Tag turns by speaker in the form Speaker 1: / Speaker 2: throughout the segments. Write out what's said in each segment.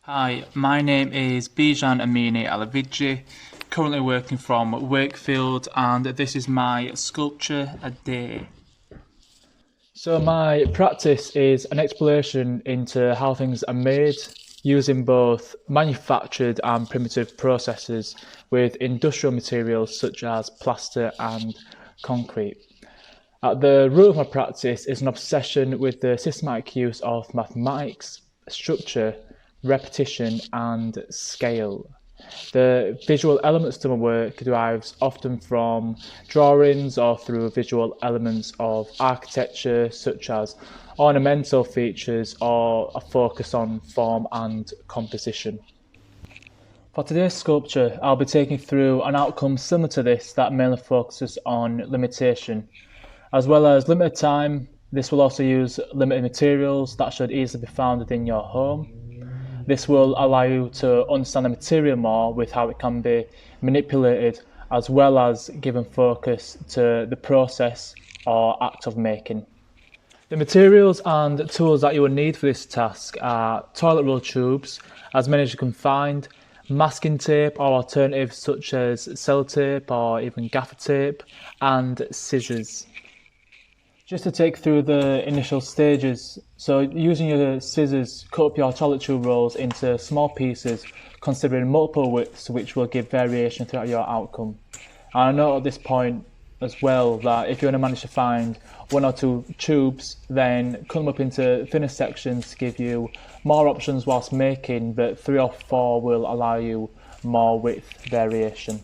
Speaker 1: Hi, my name is Bijan Amini-Alavijeh, currently working from Wakefield, and this is my sculpture a day. So my practice is an exploration into how things are made using both manufactured and primitive processes with industrial materials such as plaster and concrete. At the root of my practice is an obsession with the systematic use of mathematics, structure, repetition, and scale. The visual elements to my work derives often from drawings or through visual elements of architecture, such as ornamental features or a focus on form and composition. For today's sculpture, I'll be taking through an outcome similar to this that mainly focuses on limitation. As well as limited time, this will also use limited materials that should easily be found within your home. This will allow you to understand the material more with how it can be manipulated, as well as giving focus to the process or act of making. The materials and tools that you will need for this task are toilet roll tubes, as many as you can find, masking tape or alternatives such as sellotape or even gaffer tape, and scissors. Just to take through the initial stages, so using your scissors, cut up your toilet tube rolls into small pieces, considering multiple widths, which will give variation throughout your outcome. And I know at this point as well that if you want to manage to find one or two tubes, then cut them up into thinner sections to give you more options whilst making, but 3 or 4 will allow you more width variation.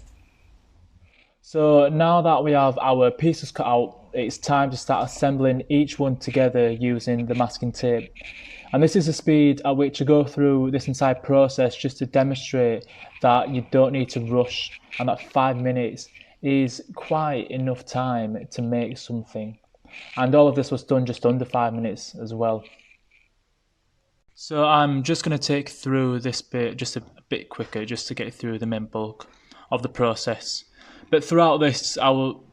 Speaker 1: So now that we have our pieces cut out, it's time to start assembling each one together using the masking tape. And this is the speed at which you go through this entire process just to demonstrate that you don't need to rush and that 5 minutes is quite enough time to make something. And all of this was done just under 5 minutes as well. So I'm just going to take through this bit just a bit quicker just to get through the main bulk of the process. But throughout this,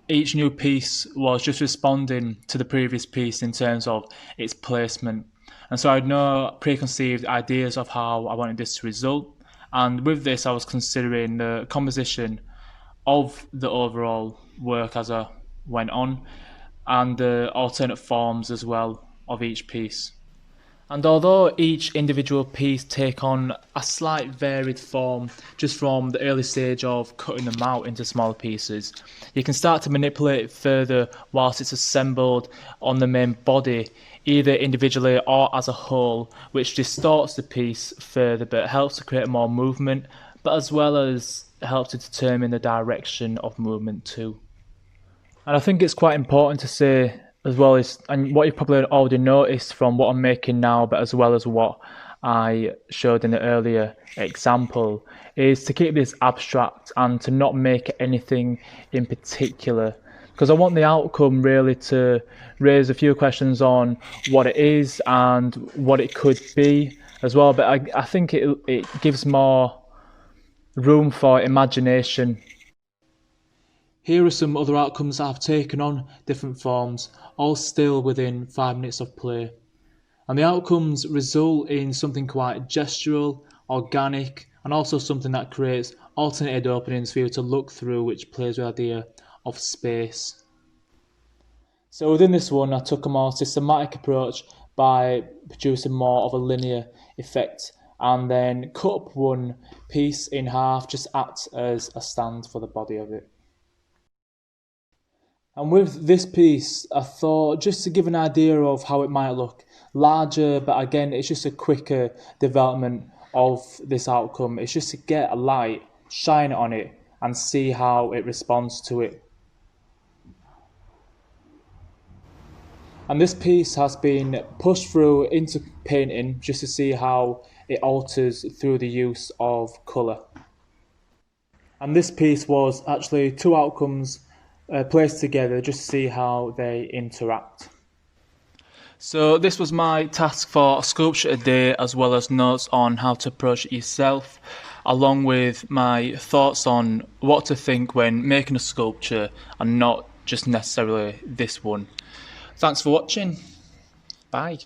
Speaker 1: each new piece was just responding to the previous piece in terms of its placement. And so I had no preconceived ideas of how I wanted this to result. And with this, I was considering the composition of the overall work as I went on, and the alternate forms as well of each piece. And although each individual piece take on a slight varied form just from the early stage of cutting them out into smaller pieces, you can start to manipulate it further whilst it's assembled on the main body, either individually or as a whole, which distorts the piece further but helps to create more movement, but as well as helps to determine the direction of movement too. And I think it's quite important to say as well is, and what you've probably already noticed from what I'm making now, but as well as what I showed in the earlier example, is to keep this abstract and to not make anything in particular, because I want the outcome really to raise a few questions on what it is and what it could be as well, but I think it gives more room for imagination. Here are some other outcomes that I've taken on different forms, all still within 5 minutes of play. And the outcomes result in something quite gestural, organic, and also something that creates alternated openings for you to look through, which plays with the idea of space. So within this one, I took a more systematic approach by producing more of a linear effect, and then cut up one piece in half, just act as a stand for the body of it. And with this piece, I thought just to give an idea of how it might look larger, but again, it's just a quicker development of this outcome. It's just to get a light, shine it on it, and see how it responds to it. And this piece has been pushed through into painting just to see how it alters through the use of colour. And this piece was actually 2 outcomes placed together just to see how they interact. So this was my task for Sculpture a Day, as well as notes on how to approach it yourself, along with my thoughts on what to think when making a sculpture and not just necessarily this one. Thanks for watching. Bye.